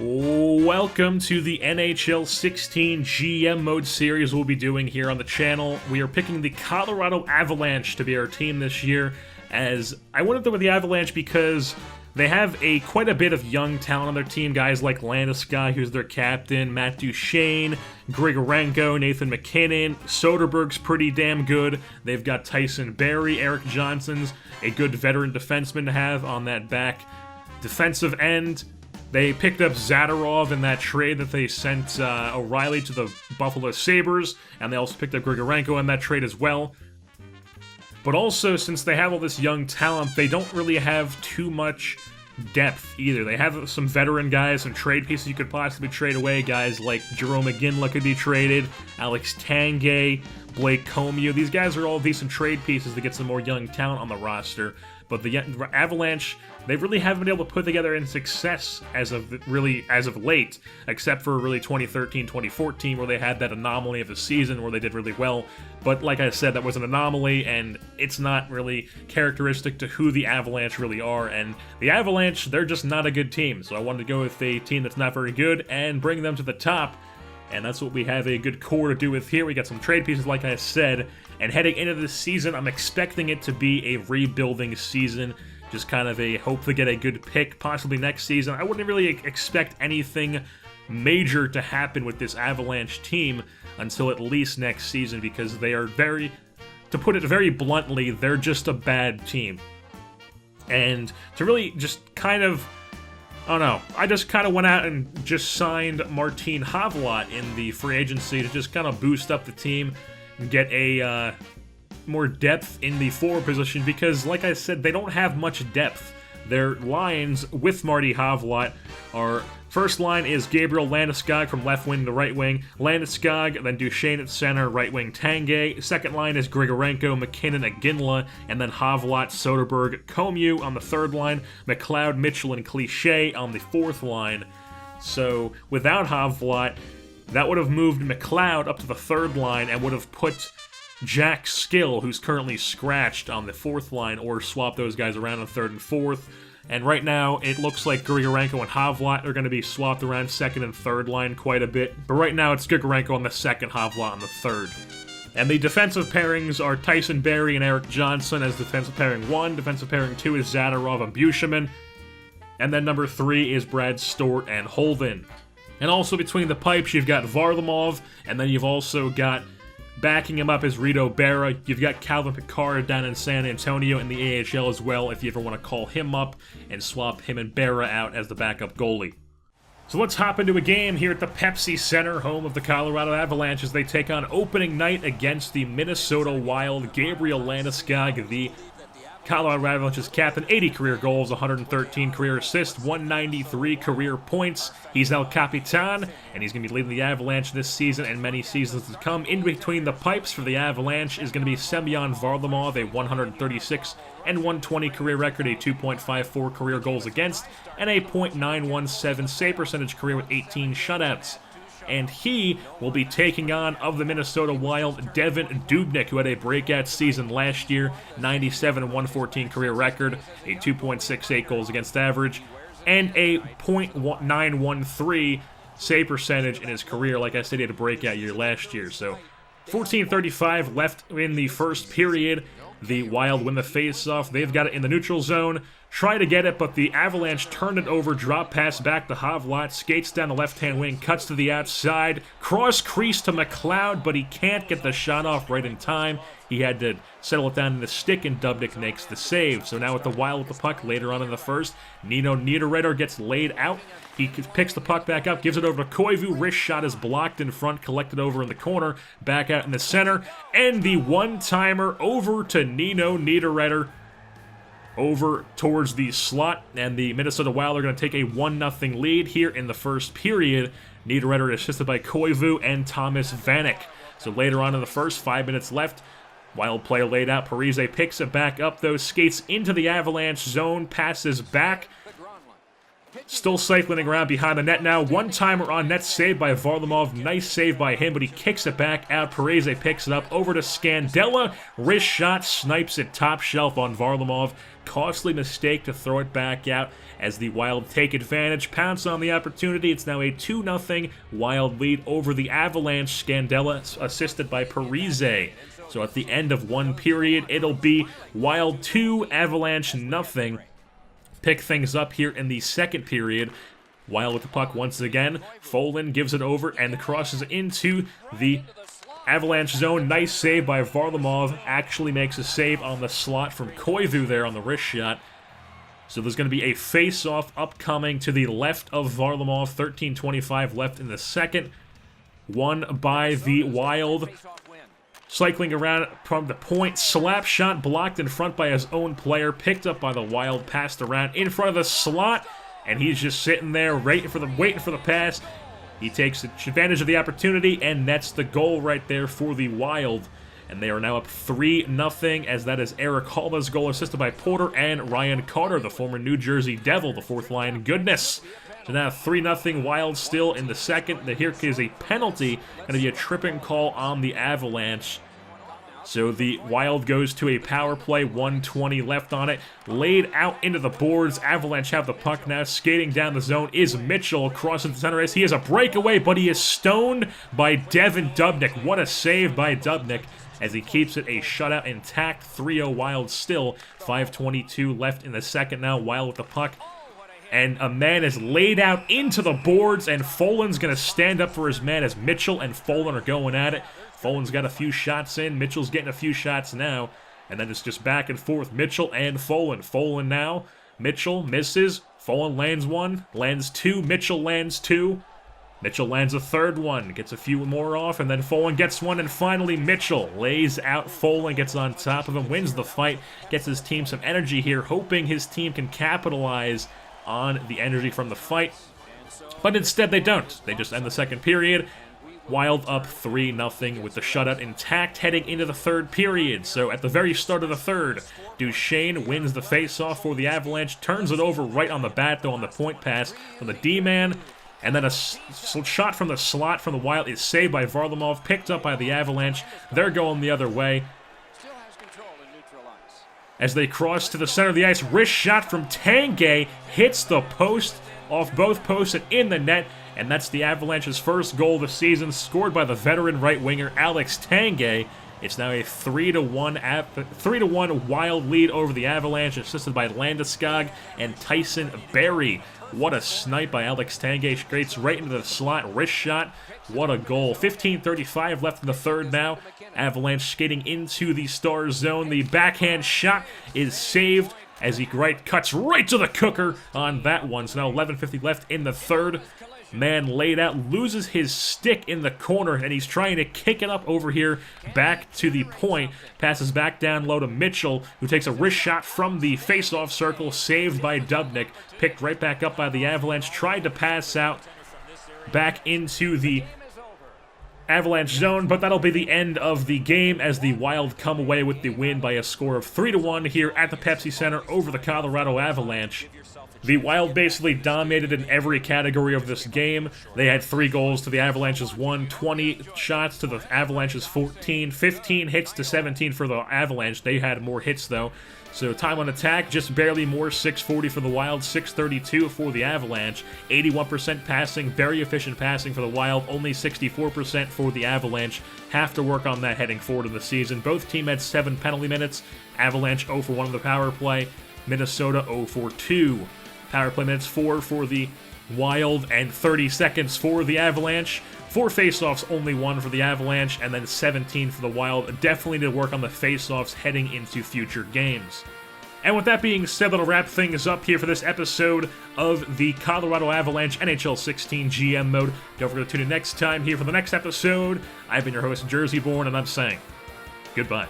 Welcome to the NHL 16 GM Mode series we'll be doing here on the channel. We are picking the Colorado Avalanche to be our team this year, as I went up there with the Avalanche because they have quite a bit of young talent on their team. Guys like Landeskog, who's their captain, Matt Duchene, Grigorenko, Nathan MacKinnon, Soderberg's pretty damn good. They've got Tyson Barrie, Erik Johnson's a good veteran defenseman to have on that back defensive end. They picked up Zadorov in that trade that they sent O'Reilly to the Buffalo Sabres, and they also picked up Grigorenko in that trade as well. But also, since they have all this young talent, they don't really have too much depth either. They have some veteran guys, some trade pieces you could possibly trade away. Guys like Jerome McGinley could be traded, Alex Tanguay, Blake Comeau. These guys are all decent trade pieces to get some more young talent on the roster. But the Avalanche, they really haven't been able to put together any success as of late, except for really 2013, 2014, where they had that anomaly of a season where they did really well. But like I said, that was an anomaly, and it's not really characteristic to who the Avalanche really are. And the Avalanche, they're just not a good team. So I wanted to go with a team that's not very good and bring them to the top. And that's what we have a good core to do with here. We got some trade pieces, like I said. And heading into this season, I'm expecting it to be a rebuilding season. Just kind of a hope to get a good pick, possibly next season. I wouldn't really expect anything major to happen with this Avalanche team until at least next season, because they are to put it very bluntly, they're just a bad team. And to really just kind of, I don't know, I just kind of went out and just signed Martin Havlat in the free agency to just kind of boost up the team and get a more depth in the forward position, because, like I said, they don't have much depth. Their lines with Marty Havlat are, first line is Gabriel Landeskog from left wing to right wing, Landeskog, then Duchene at center, right wing Tanguay. Second line is Grigorenko, MacKinnon, Iginla, and then Havlat, Soderberg, Comeau on the third line, McLeod, Mitchell, and Cliche on the fourth line. So without Havlat, that would have moved McLeod up to the third line and would have put Jack Skill, who's currently scratched, on the fourth line, or swap those guys around on third and fourth. And right now, it looks like Grigorenko and Havlat are going to be swapped around second and third line quite a bit. But right now, it's Grigorenko on the second, Havlat on the third. And the defensive pairings are Tyson Barrie and Erik Johnson as defensive pairing 1. Defensive pairing 2 is Zadorov and Buchanan. And then number 3 is Brad Stort and Holden. And also between the pipes, you've got Varlamov, and then you've also got, backing him up, is Rito Berra. You've got Calvin Pickard down in San Antonio in the AHL as well, if you ever want to call him up and swap him and Berra out as the backup goalie. So let's hop into a game here at the Pepsi Center, home of the Colorado Avalanche, as they take on opening night against the Minnesota Wild. Gabriel Landeskog, the Colorado Avalanche's captain, 80 career goals, 113 career assists, 193 career points. He's El Capitan, and he's going to be leading the Avalanche this season and many seasons to come. In between the pipes for the Avalanche is going to be Semyon Varlamov, a 136 and 120 career record, a 2.54 career goals against, and a .917 save percentage career with 18 shutouts. And he will be taking on, of the Minnesota Wild, Devin Dubnyk, who had a breakout season last year, 97 and 114 career record, a 2.68 goals against average, and a .913 save percentage in his career. Like I said, he had a breakout year last year. So 14:35 left in the first period. The Wild win the face-off. They've got it in the neutral zone. Try to get it, but the Avalanche turned it over. Drop pass back to Havlat. Skates down the left-hand wing. Cuts to the outside. Cross crease to McLeod, but he can't get the shot off right in time. He had to settle it down in the stick, and Dubnyk makes the save. So now with the Wild with the puck later on in the first, Nino Niederreiter gets laid out. He picks the puck back up, gives it over to Koivu. Wrist shot is blocked in front, collected over in the corner, back out in the center, and the one-timer over to Nino Niederreiter, over towards the slot, and the Minnesota Wild are going to take a 1-0 lead here in the first period. Niederreiter assisted by Koivu and Thomas Vanek. So later on in the first, 5 minutes left, Wild play laid out. Parise picks it back up, though, skates into the Avalanche zone, passes back. Still cycling around behind the net now. One-timer on net, saved by Varlamov. Nice save by him, but he kicks it back out. Parise picks it up over to Scandella. Wrist shot, snipes it top shelf on Varlamov. costly mistake to throw it back out as the Wild take advantage, pounce on the opportunity. It's now a 2-0 Wild lead over the Avalanche. Scandella assisted by Parise. So at the end of one period, it'll be Wild 2, Avalanche nothing. Pick things up here in the second period. Wild with the puck once again. Folin gives it over and crosses into the Avalanche zone. Nice save by Varlamov. Actually makes a save on the slot from Koivu there on the wrist shot. So there's going to be a face-off upcoming to the left of Varlamov. 13:25 left in the second. Won by the Wild. Cycling around from the point. Slap shot blocked in front by his own player. Picked up by the Wild. Passed around in front of the slot. And he's just sitting there waiting for the pass. He takes advantage of the opportunity and nets the goal right there for the Wild. And they are now up 3-0, as that is Eric Halma's goal, assisted by Porter and Ryan Carter, the former New Jersey Devil, the fourth line goodness. So now 3-0 Wild still in the second. Here is a penalty, going to be a tripping call on the Avalanche. So the Wild goes to a power play, 1:20 left on it. Laid out into the boards. Avalanche have the puck now. Skating down the zone is Mitchell. Crossing the center ice. He has a breakaway, but he is stoned by Devin Dubnyk. What a save by Dubnyk as he keeps it a shutout intact. 3-0 Wild still. 5:22 left in the second now. Wild with the puck. And a man is laid out into the boards, and Folin's going to stand up for his man as Mitchell and Folin are going at it. Folin's got a few shots in. Mitchell's getting a few shots now. And then it's just back and forth. Mitchell and Folin. Folin now. Mitchell misses. Folin lands one. Lands two. Mitchell lands two. Mitchell lands a third one. Gets a few more off. And then Folin gets one. And finally Mitchell lays out Folin. Gets on top of him. Wins the fight. Gets his team some energy here. Hoping his team can capitalize on the energy from the fight. But instead they don't. They just end the second period. Wild up 3-0 with the shutout intact heading into the third period. So at the very start of the third, Duchesne wins the faceoff for the Avalanche, turns it over right on the bat though on the point pass from the D-man, and then a shot from the slot from the Wild is saved by Varlamov, picked up by the Avalanche. They're going the other way. As they cross to the center of the ice, wrist shot from Tanguay hits the post, off both posts and in the net. And that's the Avalanche's first goal of the season, scored by the veteran right winger Alex Tanguay. It's now a 3-1 Wild lead over the Avalanche, assisted by Landeskog and Tyson Barrie. What a snipe by Alex Tanguay. Straight's right into the slot, wrist shot. What a goal. 15:35 left in the third now. Avalanche skating into the Stars zone. The backhand shot is saved as he cuts right to the cooker on that one. So now 11:50 left in the third. Man laid out, loses his stick in the corner, and he's trying to kick it up over here back to the point. Passes back down low to Mitchell, who takes a wrist shot from the face-off circle, saved by Dubnyk. Picked right back up by the Avalanche, tried to pass out back into the Avalanche zone, but that'll be the end of the game as the Wild come away with the win by a score of 3-1 here at the Pepsi Center over the Colorado Avalanche. The Wild basically dominated in every category of this game. They had 3 goals to the Avalanche's 1, 20 shots to the Avalanche's 14, 15 hits to 17 for the Avalanche. They had more hits, though. So time on attack, just barely more, 640 for the Wild, 632 for the Avalanche. 81% passing, very efficient passing for the Wild, only 64% for the Avalanche. Have to work on that heading forward in the season. Both teams had 7 penalty minutes. Avalanche 0 for 1 on the power play. Minnesota 0 for 2. Power play minutes 4 for the Wild and 30 seconds for the Avalanche. 4 faceoffs, only 1 for the Avalanche, and then 17 for the Wild. Definitely need to work on the faceoffs heading into future games. And with that being said, that'll wrap things up here for this episode of the Colorado Avalanche NHL 16 GM mode. Don't forget to tune in next time here for the next episode. I've been your host, Jersey Born, and I'm saying goodbye.